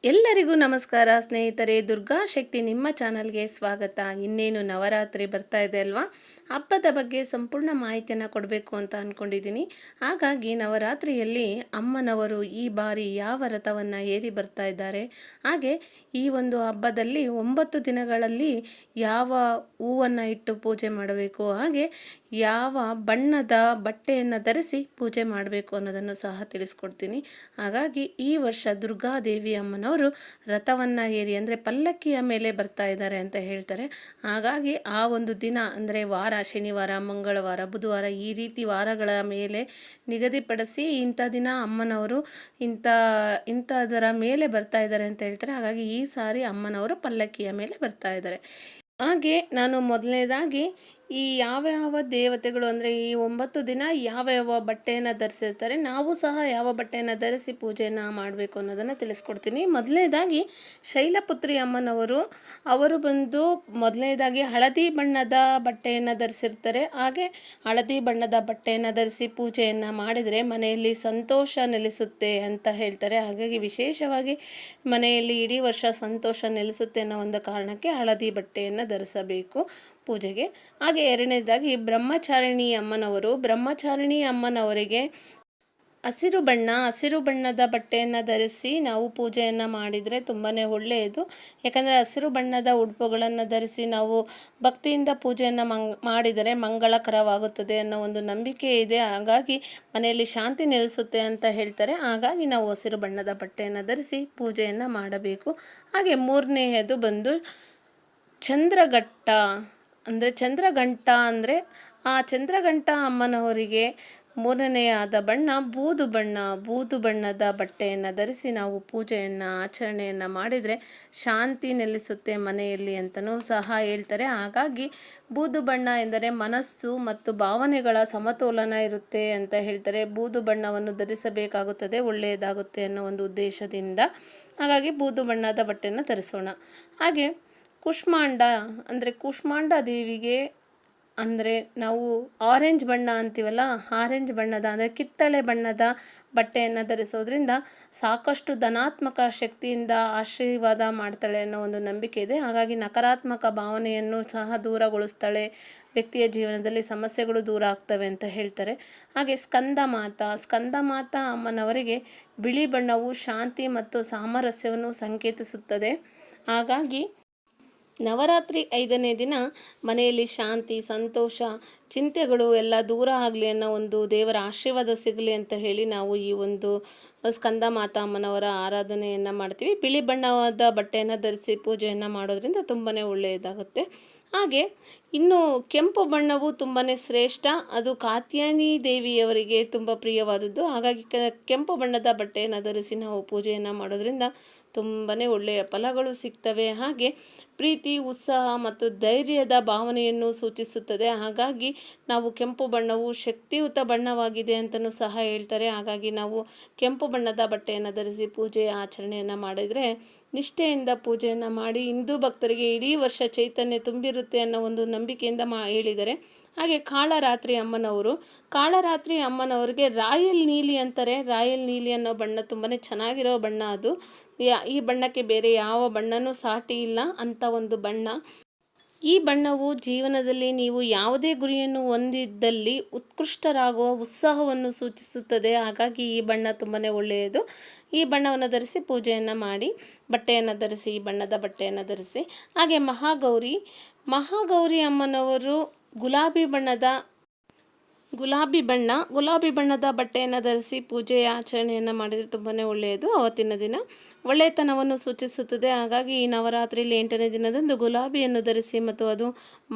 ಎಲ್ಲರಿಗೂ ನಮಸ್ಕಾರ ಸ್ನೇಹಿತರೆ. ದುರ್ಗಾ ಶಕ್ತಿ ನಿಮ್ಮ ಚಾನಲ್ಗೆ ಸ್ವಾಗತ. ಇನ್ನೇನು ನವರಾತ್ರಿ ಬರ್ತಾ ಇದೆ ಅಲ್ವಾ? ಹಬ್ಬದ ಬಗ್ಗೆ ಸಂಪೂರ್ಣ ಮಾಹಿತಿಯನ್ನು ಕೊಡಬೇಕು ಅಂತ ಅಂದ್ಕೊಂಡಿದ್ದೀನಿ. ಹಾಗಾಗಿ ನವರಾತ್ರಿಯಲ್ಲಿ ಅಮ್ಮನವರು ಈ ಬಾರಿ ಯಾವ ರಥವನ್ನು ಏರಿ ಬರ್ತಾ ಇದ್ದಾರೆ, ಹಾಗೆ ಈ ಒಂದು ಹಬ್ಬದಲ್ಲಿ 9 ದಿನಗಳಲ್ಲಿ ಯಾವ ಹೂವನ್ನು ಇಟ್ಟು ಪೂಜೆ ಮಾಡಬೇಕು, ಹಾಗೆ ಯಾವ ಬಣ್ಣದ ಬಟ್ಟೆಯನ್ನು ಧರಿಸಿ ಪೂಜೆ ಮಾಡಬೇಕು ಅನ್ನೋದನ್ನು ಸಹ ತಿಳಿಸ್ಕೊಡ್ತೀನಿ. ಹಾಗಾಗಿ ಈ ವರ್ಷ ದುರ್ಗಾದೇವಿ ಅಮ್ಮನವರು ರಥವನ್ನು ಏರಿ ಅಂದರೆ ಪಲ್ಲಕ್ಕಿಯ ಮೇಲೆ ಬರ್ತಾ ಇದ್ದಾರೆ ಅಂತ ಹೇಳ್ತಾರೆ. ಹಾಗಾಗಿ ಆ ಒಂದು ದಿನ ಅಂದರೆ ವಾರ, ಶನಿವಾರ, ಮಂಗಳವಾರ, ಬುಧವಾರ ಈ ರೀತಿ ವಾರಗಳ ಮೇಲೆ ನಿಗದಿಪಡಿಸಿ ಇಂಥ ದಿನ ಅಮ್ಮನವರು ಇಂಥದರ ಮೇಲೆ ಬರ್ತಾ ಇದ್ದಾರೆ ಅಂತ ಹೇಳ್ತಾರೆ. ಹಾಗಾಗಿ ಈ ಸಾರಿ ಅಮ್ಮನವರು ಪಲ್ಲಕ್ಕಿಯ ಮೇಲೆ ಬರ್ತಾ ಇದ್ದಾರೆ. ಹಾಗೆ ನಾನು ಮೊದಲನೇದಾಗಿ ಈ ಯಾವ ದೇವತೆಗಳು ಅಂದರೆ ಈ 9 ದಿನ ಯಾವ ಬಟ್ಟೆಯನ್ನು ಧರಿಸಿರ್ತಾರೆ, ನಾವು ಸಹ ಯಾವ ಬಟ್ಟೆಯನ್ನು ಧರಿಸಿ ಪೂಜೆಯನ್ನು ಮಾಡಬೇಕು ಅನ್ನೋದನ್ನು ತಿಳಿಸ್ಕೊಡ್ತೀನಿ. ಮೊದಲನೇದಾಗಿ ಶೈಲಪುತ್ರಿ ಅಮ್ಮನವರು ಬಂದು ಮೊದಲನೇದಾಗಿ ಹಳದಿ ಬಣ್ಣದ ಬಟ್ಟೆಯನ್ನು ಧರಿಸಿರ್ತಾರೆ. ಹಾಗೆ ಹಳದಿ ಬಣ್ಣದ ಬಟ್ಟೆಯನ್ನು ಧರಿಸಿ ಪೂಜೆಯನ್ನು ಮಾಡಿದರೆ ಮನೆಯಲ್ಲಿ ಸಂತೋಷ ನೆಲೆಸುತ್ತೆ ಅಂತ ಹೇಳ್ತಾರೆ. ಹಾಗಾಗಿ ವಿಶೇಷವಾಗಿ ಮನೆಯಲ್ಲಿ ಇಡೀ ವರ್ಷ ಸಂತೋಷ ನೆಲೆಸುತ್ತೆ ಅನ್ನೋ ಒಂದು ಕಾರಣಕ್ಕೆ ಹಳದಿ ಬಟ್ಟೆಯನ್ನು ಧರಿಸಬೇಕು ಪೂಜೆಗೆ. ಹಾಗೆ ಎರಡನೇದಾಗಿ ಬ್ರಹ್ಮಚಾರಿಣಿ ಅಮ್ಮನವರಿಗೆ ಹಸಿರು ಬಣ್ಣದ ಬಟ್ಟೆಯನ್ನು ಧರಿಸಿ ನಾವು ಪೂಜೆಯನ್ನು ಮಾಡಿದರೆ ತುಂಬಾ ಒಳ್ಳೆಯದು. ಯಾಕಂದರೆ ಹಸಿರು ಬಣ್ಣದ ಉಡುಪುಗಳನ್ನು ಧರಿಸಿ ನಾವು ಭಕ್ತಿಯಿಂದ ಪೂಜೆಯನ್ನು ಮಾಡಿದರೆ ಮಂಗಳಕರವಾಗುತ್ತದೆ ಅನ್ನೋ ಒಂದು ನಂಬಿಕೆ ಇದೆ. ಹಾಗಾಗಿ ಮನೆಯಲ್ಲಿ ಶಾಂತಿ ನೆಲೆಸುತ್ತೆ ಅಂತ ಹೇಳ್ತಾರೆ. ಹಾಗಾಗಿ ನಾವು ಹಸಿರು ಬಣ್ಣದ ಬಟ್ಟೆಯನ್ನು ಧರಿಸಿ ಪೂಜೆಯನ್ನು ಮಾಡಬೇಕು. ಹಾಗೆ ಮೂರನೆಯದು ಬಂದು ಚಂದ್ರಘಟ್ಟ ಚಂದ್ರಘಂಟ ಅಂದರೆ ಆ ಚಂದ್ರಘಂಟ ಅಮ್ಮನವರಿಗೆ ಮೂರನೆಯಾದ ಬಣ್ಣ ಬೂದು ಬಣ್ಣದ ಬಟ್ಟೆಯನ್ನು ಧರಿಸಿ ನಾವು ಪೂಜೆಯನ್ನು ಆಚರಣೆಯನ್ನು ಮಾಡಿದರೆ ಶಾಂತಿ ನೆಲೆಸುತ್ತೆ ಮನೆಯಲ್ಲಿ ಅಂತಲೂ ಸಹ ಹೇಳ್ತಾರೆ. ಹಾಗಾಗಿ ಬೂದು ಬಣ್ಣ ಎಂದರೆ ಮನಸ್ಸು ಮತ್ತು ಭಾವನೆಗಳ ಸಮತೋಲನ ಇರುತ್ತೆ ಅಂತ ಹೇಳ್ತಾರೆ. ಬೂದು ಬಣ್ಣವನ್ನು ಧರಿಸಬೇಕಾಗುತ್ತದೆ, ಒಳ್ಳೆಯದಾಗುತ್ತೆ ಅನ್ನೋ ಒಂದು ಉದ್ದೇಶದಿಂದ. ಹಾಗಾಗಿ ಬೂದು ಬಣ್ಣದ ಬಟ್ಟೆಯನ್ನು ಧರಿಸೋಣ. ಹಾಗೆ ಕೂಷ್ಮಾಂಡ ದೇವಿಗೆ ಅಂದರೆ ನಾವು ಆರೆಂಜ್ ಬಣ್ಣ ಅಂತೀವಲ್ಲ, ಆರೆಂಜ್ ಬಣ್ಣದ ಅಂದರೆ ಕಿತ್ತಳೆ ಬಣ್ಣದ ಬಟ್ಟೆಯನ್ನು ಧರಿಸೋದ್ರಿಂದ ಸಾಕಷ್ಟು ಧನಾತ್ಮಕ ಶಕ್ತಿಯಿಂದ ಆಶೀರ್ವಾದ ಮಾಡ್ತಾಳೆ ಅನ್ನೋ ಒಂದು ನಂಬಿಕೆ ಇದೆ. ಹಾಗಾಗಿ ನಕಾರಾತ್ಮಕ ಭಾವನೆಯನ್ನು ಸಹ ದೂರಗೊಳಿಸ್ತಾಳೆ, ವ್ಯಕ್ತಿಯ ಜೀವನದಲ್ಲಿ ಸಮಸ್ಯೆಗಳು ದೂರ ಆಗ್ತವೆ ಅಂತ ಹೇಳ್ತಾರೆ. ಹಾಗೆ ಸ್ಕಂದ ಮಾತಾ ಅಮ್ಮನವರಿಗೆ ಬಿಳಿ ಬಣ್ಣವು ಶಾಂತಿ ಮತ್ತು ಸಾಮರಸ್ಯವನ್ನು ಸಂಕೇತಿಸುತ್ತದೆ. ಹಾಗಾಗಿ ನವರಾತ್ರಿ 5ನೇ ದಿನ ಮನೆಯಲ್ಲಿ ಶಾಂತಿ, ಸಂತೋಷ, ಚಿಂತೆಗಳು ಎಲ್ಲ ದೂರ ಆಗಲಿ ಅನ್ನೋ ಒಂದು ದೇವರ ಆಶೀರ್ವಾದ ಸಿಗಲಿ ಅಂತ ಹೇಳಿ ನಾವು ಈ ಒಂದು ಸ್ಕಂದ ಮಾತಾ ಅಮ್ಮನವರ ಆರಾಧನೆಯನ್ನು ಮಾಡ್ತೀವಿ. ಬಿಳಿ ಬಣ್ಣದ ಬಟ್ಟೆಯನ್ನು ಧರಿಸಿ ಪೂಜೆಯನ್ನು ಮಾಡೋದ್ರಿಂದ ತುಂಬಾ ಒಳ್ಳೆಯದಾಗುತ್ತೆ. ಹಾಗೆ ಇನ್ನು ಕೆಂಪು ಬಣ್ಣವು ತುಂಬಾ ಶ್ರೇಷ್ಠ, ಅದು ಕಾತ್ಯಾಯನಿ ದೇವಿಯವರಿಗೆ ತುಂಬ ಪ್ರಿಯವಾದದ್ದು. ಹಾಗಾಗಿ ಕೆಂಪು ಬಣ್ಣದ ಬಟ್ಟೆಯನ್ನು ಧರಿಸಿ ನಾವು ಪೂಜೆಯನ್ನು ಮಾಡೋದ್ರಿಂದ ತುಂಬಾ ಒಳ್ಳೆಯ ಫಲಗಳು ಸಿಗ್ತವೆ. ಹಾಗೆ ಪ್ರೀತಿ, ಉತ್ಸಾಹ ಮತ್ತು ಧೈರ್ಯದ ಭಾವನೆಯನ್ನು ಸೂಚಿಸುತ್ತದೆ. ಹಾಗಾಗಿ ನಾವು ಕೆಂಪು ಬಣ್ಣವು ಶಕ್ತಿಯುತ ಬಣ್ಣವಾಗಿದೆ ಅಂತಲೂ ಸಹ ಹೇಳ್ತಾರೆ. ಹಾಗಾಗಿ ನಾವು ಕೆಂಪು ಬಣ್ಣದ ಬಟ್ಟೆಯನ್ನು ಧರಿಸಿ ಪೂಜೆ ಆಚರಣೆಯನ್ನು ಮಾಡಿದರೆ ನಿಷ್ಠೆಯಿಂದ ಪೂಜೆಯನ್ನು ಮಾಡಿ ಹಿಂದೂ ಭಕ್ತರಿಗೆ ಇಡೀ ವರ್ಷ ಚೈತನ್ಯ ತುಂಬಿರುತ್ತೆ ಅನ್ನೋ ಒಂದು ನಂಬಿಕೆಯಿಂದ ಹೇಳಿದ್ದಾರೆ. ಹಾಗೆ ಕಾಳರಾತ್ರಿ ಅಮ್ಮನವರಿಗೆ ರಾಯಲ್ ನೀಲಿ ಅಂತಾರೆ. ರಾಯಲ್ ನೀಲಿ ಅನ್ನೋ ಬಣ್ಣ ತುಂಬಾ ಚೆನ್ನಾಗಿರೋ ಬಣ್ಣ. ಅದು ಈ ಬಣ್ಣಕ್ಕೆ ಬೇರೆ ಯಾವ ಬಣ್ಣನೂ ಸಾಟಿ ಇಲ್ಲ ಅಂತ ಒಂದು ಬಣ್ಣ. ಈ ಬಣ್ಣವು ಜೀವನದಲ್ಲಿ ನೀವು ಯಾವುದೇ ಗುರಿಯನ್ನು ಹೊಂದಿದ್ದಲ್ಲಿ ಉತ್ಕೃಷ್ಟರಾಗುವ ಉತ್ಸಾಹವನ್ನು ಸೂಚಿಸುತ್ತದೆ. ಹಾಗಾಗಿ ಈ ಬಣ್ಣ ತುಂಬಾ ಒಳ್ಳೆಯದು. ಈ ಬಣ್ಣವನ್ನು ಧರಿಸಿ ಪೂಜೆಯನ್ನು ಮಾಡಿ ಈ ಬಣ್ಣದ ಬಟ್ಟೆಯನ್ನು ಧರಿಸಿ. ಹಾಗೆ ಮಹಾಗೌರಿ ಅಮ್ಮನವರು ಗುಲಾಬಿ ಬಣ್ಣದ ಬಟ್ಟೆಯನ್ನು ಧರಿಸಿ ಪೂಜೆಯ ಆಚರಣೆಯನ್ನು ಮಾಡಿದರೆ ತುಂಬಾ ಒಳ್ಳೆಯದು. ಅವತ್ತಿನ ದಿನ ಒಳ್ಳೆಯತನವನ್ನು ಸೂಚಿಸುತ್ತದೆ. ಹಾಗಾಗಿ ಈ ನವರಾತ್ರಿಯಲ್ಲಿ 8ನೇ ದಿನದಂದು ಗುಲಾಬಿಯನ್ನು ಧರಿಸಿ ಮತ್ತು ಅದು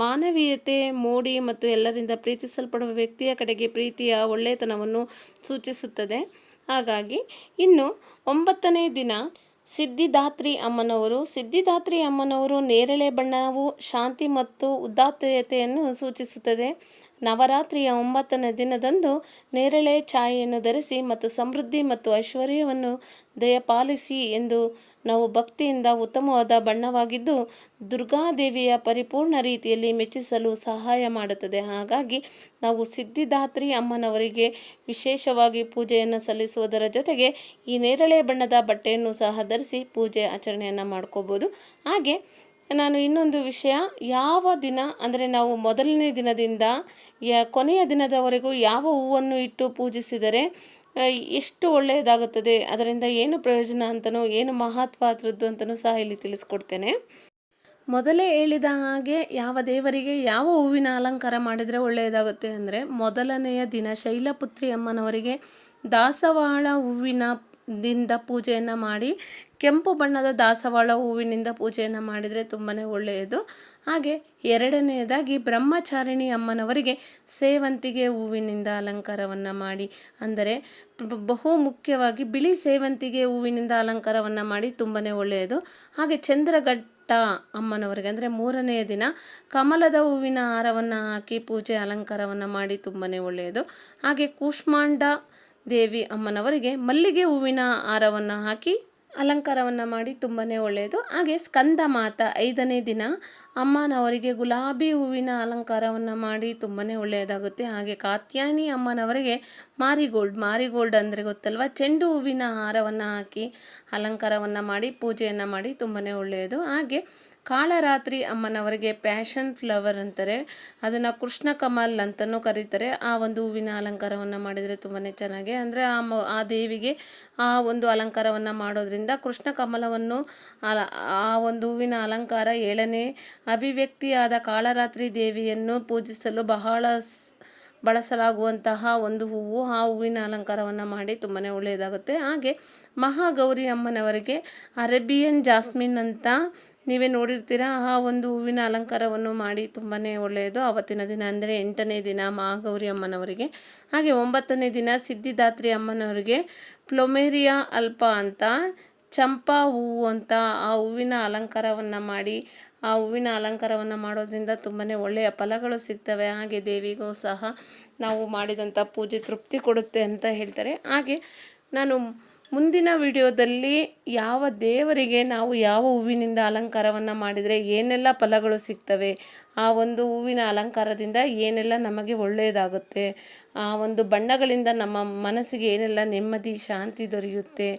ಮಾನವೀಯತೆ, ಮೋಡಿ ಮತ್ತು ಎಲ್ಲರಿಂದ ಪ್ರೀತಿಸಲ್ಪಡುವ ವ್ಯಕ್ತಿಯ ಕಡೆಗೆ ಪ್ರೀತಿಯ ಒಳ್ಳೆಯತನವನ್ನು ಸೂಚಿಸುತ್ತದೆ. ಹಾಗಾಗಿ ಇನ್ನು 9ನೇ ದಿನ ಸಿದ್ಧಿದಾತ್ರಿ ಅಮ್ಮನವರು ನೇರಳೆ ಬಣ್ಣವು ಶಾಂತಿ ಮತ್ತು ಉದಾತ್ತತೆಯನ್ನು ಸೂಚಿಸುತ್ತದೆ. ನವರಾತ್ರಿಯ 9ನೇ ದಿನದಂದು ನೇರಳೆ ಛಾಯೆಯನ್ನು ಧರಿಸಿ ಮತ್ತು ಸಮೃದ್ಧಿ ಮತ್ತು ಐಶ್ವರ್ಯವನ್ನು ದಯಪಾಲಿಸಿ ಎಂದು ನಾವು ಭಕ್ತಿಯಿಂದ ಉತ್ತಮವಾದ ಬಣ್ಣವಾಗಿದ್ದು ದುರ್ಗಾದೇವಿಯ ಪರಿಪೂರ್ಣ ರೀತಿಯಲ್ಲಿ ಮೆಚ್ಚಿಸಲು ಸಹಾಯ ಮಾಡುತ್ತದೆ. ಹಾಗಾಗಿ ನಾವು ಸಿದ್ಧಿದಾತ್ರಿ ಅಮ್ಮನವರಿಗೆ ವಿಶೇಷವಾಗಿ ಪೂಜೆಯನ್ನು ಸಲ್ಲಿಸುವುದರ ಜೊತೆಗೆ ಈ ನೇರಳೆ ಬಣ್ಣದ ಬಟ್ಟೆಯನ್ನು ಸಹ ಧರಿಸಿ ಪೂಜೆ ಆಚರಣೆಯನ್ನು ಮಾಡ್ಕೋಬೋದು. ಹಾಗೆ ನಾನು ಇನ್ನೊಂದು ವಿಷಯ, ಯಾವ ದಿನ ಅಂದರೆ ನಾವು ಮೊದಲನೇ ದಿನದಿಂದ ಕೊನೆಯ ದಿನದವರೆಗೂ ಯಾವ ಹೂವನ್ನು ಇಟ್ಟು ಪೂಜಿಸಿದರೆ ಎಷ್ಟು ಒಳ್ಳೆಯದಾಗುತ್ತದೆ, ಅದರಿಂದ ಏನು ಪ್ರಯೋಜನ ಅಂತನೋ ಏನು ಮಹತ್ವ ಅದರದ್ದು ಅಂತಲೂ ಸಹ ಇಲ್ಲಿ ತಿಳಿಸ್ಕೊಡ್ತೇನೆ. ಮೊದಲೇ ಹೇಳಿದ ಹಾಗೆ ಯಾವ ದೇವರಿಗೆ ಯಾವ ಹೂವಿನ ಅಲಂಕಾರ ಮಾಡಿದರೆ ಒಳ್ಳೆಯದಾಗುತ್ತೆ ಅಂದರೆ, ಮೊದಲನೆಯ ದಿನ ಶೈಲಪುತ್ರಿ ಅಮ್ಮನವರಿಗೆ ದಾಸವಾಳ ಹೂವಿನಿಂದ ಪೂಜೆಯನ್ನು ಮಾಡಿ, ಕೆಂಪು ಬಣ್ಣದ ದಾಸವಾಳ ಹೂವಿನಿಂದ ಪೂಜೆಯನ್ನು ಮಾಡಿದರೆ ತುಂಬಾ ಒಳ್ಳೆಯದು. ಹಾಗೆ ಎರಡನೆಯದಾಗಿ ಬ್ರಹ್ಮಚಾರಿಣಿ ಅಮ್ಮನವರಿಗೆ ಸೇವಂತಿಗೆ ಹೂವಿನಿಂದ ಅಲಂಕಾರವನ್ನು ಮಾಡಿ, ಅಂದರೆ ಬಹು ಮುಖ್ಯವಾಗಿ ಬಿಳಿ ಸೇವಂತಿಗೆ ಹೂವಿನಿಂದ ಅಲಂಕಾರವನ್ನು ಮಾಡಿ ತುಂಬಾ ಒಳ್ಳೆಯದು. ಹಾಗೆ ಚಂದ್ರಘಟ್ಟ ಅಮ್ಮನವರಿಗೆ ಅಂದರೆ ಮೂರನೆಯ ದಿನ ಕಮಲದ ಹೂವಿನ ಹಾರವನ್ನು ಹಾಕಿ ಪೂಜೆ ಅಲಂಕಾರವನ್ನು ಮಾಡಿ ತುಂಬಾ ಒಳ್ಳೆಯದು. ಹಾಗೆ ಕೂಷ್ಮಾಂಡ ದೇವಿ ಅಮ್ಮನವರಿಗೆ ಮಲ್ಲಿಗೆ ಹೂವಿನ ಹಾರವನ್ನು ಹಾಕಿ ಅಲಂಕಾರವನ್ನು ಮಾಡಿ ತುಂಬಾ ಒಳ್ಳೆಯದು. ಹಾಗೆ ಸ್ಕಂದ ಮಾತ 5ನೇ ದಿನ ಅಮ್ಮನವರಿಗೆ ಗುಲಾಬಿ ಹೂವಿನ ಅಲಂಕಾರವನ್ನು ಮಾಡಿ ತುಂಬಾ ಒಳ್ಳೆಯದಾಗುತ್ತೆ. ಹಾಗೆ ಕಾತ್ಯಾಯನಿ ಅಮ್ಮನವರಿಗೆ ಮಾರಿಗೋಲ್ಡ್ ಅಂದರೆ ಗೊತ್ತಲ್ವ, ಚೆಂಡು ಹೂವಿನ ಹಾರವನ್ನು ಹಾಕಿ ಅಲಂಕಾರವನ್ನು ಮಾಡಿ ಪೂಜೆಯನ್ನು ಮಾಡಿ ತುಂಬಾ ಒಳ್ಳೆಯದು. ಹಾಗೆ ಕಾಳರಾತ್ರಿ ಅಮ್ಮನವರಿಗೆ ಪ್ಯಾಷನ್ ಫ್ಲವರ್ ಅಂತಾರೆ, ಅದನ್ನು ಕೃಷ್ಣ ಕಮಲ್ ಅಂತಲೂ ಕರೀತಾರೆ. ಆ ಒಂದು ಹೂವಿನ ಅಲಂಕಾರವನ್ನು ಮಾಡಿದರೆ ತುಂಬಾ ಚೆನ್ನಾಗಿ, ಅಂದರೆ ಆ ದೇವಿಗೆ ಆ ಒಂದು ಅಲಂಕಾರವನ್ನು ಮಾಡೋದ್ರಿಂದ ಕೃಷ್ಣ ಕಮಲವನ್ನು ಆ ಒಂದು ಹೂವಿನ ಅಲಂಕಾರ 7ನೇ ಅಭಿವ್ಯಕ್ತಿಯಾದ ಕಾಳರಾತ್ರಿ ದೇವಿಯನ್ನು ಪೂಜಿಸಲು ಬಳಸಲಾಗುವಂತಹ ಒಂದು ಹೂವು. ಆ ಹೂವಿನ ಅಲಂಕಾರವನ್ನು ಮಾಡಿ ತುಂಬಾ ಒಳ್ಳೆಯದಾಗುತ್ತೆ. ಹಾಗೆ ಮಹಾಗೌರಿ ಅಮ್ಮನವರಿಗೆ ಅರೇಬಿಯನ್ ಜಾಸ್ಮಿನ್ ಅಂತ ನೀವೇ ನೋಡಿರ್ತೀರ, ಆ ಒಂದು ಹೂವಿನ ಅಲಂಕಾರವನ್ನು ಮಾಡಿ ತುಂಬಾ ಒಳ್ಳೆಯದು ಆವತ್ತಿನ ದಿನ, ಅಂದರೆ 8ನೇ ದಿನ ಮಹಾಗೌರಿ ಅಮ್ಮನವರಿಗೆ. ಹಾಗೆ 9ನೇ ದಿನ ಸಿದ್ಧಿದಾತ್ರಿ ಅಮ್ಮನವರಿಗೆ ಪ್ಲೊಮೇರಿಯಾ ಅಲ್ಪ ಅಂತ ಚಂಪಾ ಹೂವು ಅಂತ ಆ ಹೂವಿನ ಅಲಂಕಾರವನ್ನು ಮಾಡಿ, ಆ ಹೂವಿನ ಅಲಂಕಾರವನ್ನು ಮಾಡೋದ್ರಿಂದ ತುಂಬಾ ಒಳ್ಳೆಯ ಫಲಗಳು ಸಿಗ್ತವೆ. ಹಾಗೆ ದೇವಿಗೂ ಸಹ ನಾವು ಮಾಡಿದಂಥ ಪೂಜೆ ತೃಪ್ತಿ ಕೊಡುತ್ತೆ ಅಂತ ಹೇಳ್ತಾರೆ. ಹಾಗೆ ನಾನು ಮುಂದಿನ ವಿಡಿಯೋದಲ್ಲಿ ಯಾವ ದೇವರಿಗೆ ನಾವು ಯಾವ ಹೂವಿನಿಂದ ಅಲಂಕಾರವನ್ನು ಮಾಡಿದರೆ ಏನೆಲ್ಲ ಫಲಗಳು ಸಿಗ್ತವೆ, ಆ ಒಂದು ಹೂವಿನ ಅಲಂಕಾರದಿಂದ ಏನೆಲ್ಲ ನಮಗೆ ಒಳ್ಳೆಯದಾಗುತ್ತೆ, ಆ ಒಂದು ಬಣ್ಣಗಳಿಂದ ನಮ್ಮ ಮನಸ್ಸಿಗೆ ಏನೆಲ್ಲ ನೆಮ್ಮದಿ ಶಾಂತಿ ದೊರೆಯುತ್ತೆ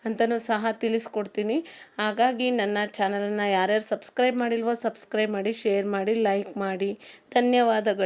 ಅಂತಲೂ ಸಹ ತಿಳಿಸ್ಕೊಡ್ತೀನಿ. ಹಾಗಾಗಿ ನನ್ನ ಚಾನಲನ್ನು ಯಾರ್ಯಾರು ಸಬ್ಸ್ಕ್ರೈಬ್ ಮಾಡಿಲ್ವೋ ಸಬ್ಸ್ಕ್ರೈಬ್ ಮಾಡಿ, ಶೇರ್ ಮಾಡಿ, ಲೈಕ್ ಮಾಡಿ. ಧನ್ಯವಾದಗಳು.